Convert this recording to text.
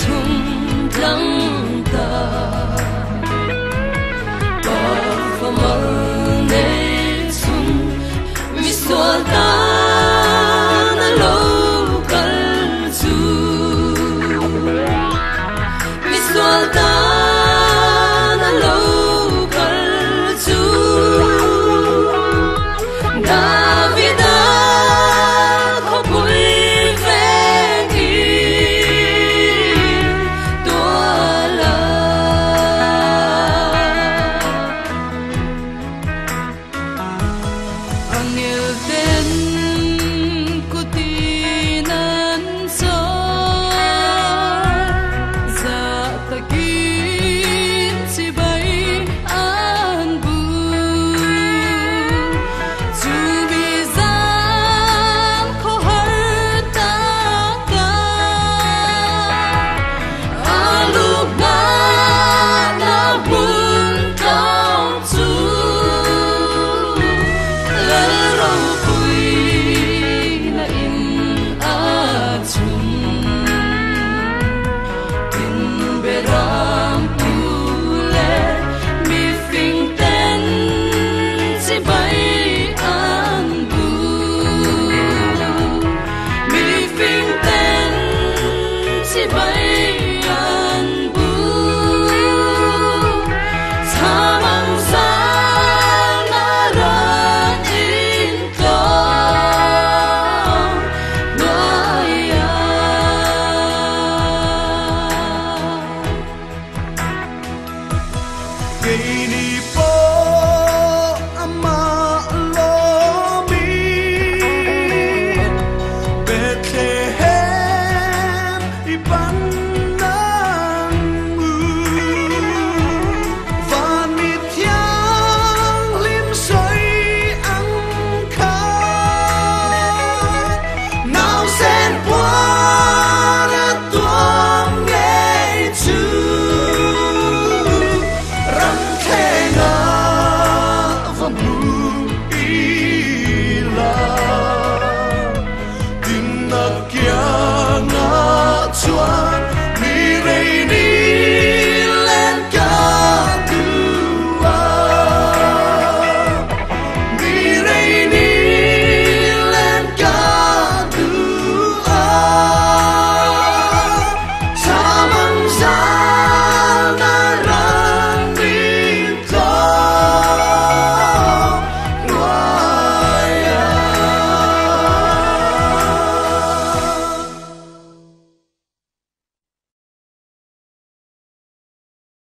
chung trắng ta và phong mơ nê chung mi xua ta na lâu cần chu mi xua ta na lâu cần chu Davida có bụi về đi tua la anh yêu tên của tin anh cho za ta kín chỉ bay an buồn dù bị giam khó hở ta cả lúc na buồn cao chú lỡ rau quỳ là in chung tin bề ram tu lệ mi phình tên chỉ bay an buồn mi phình tên chỉ bay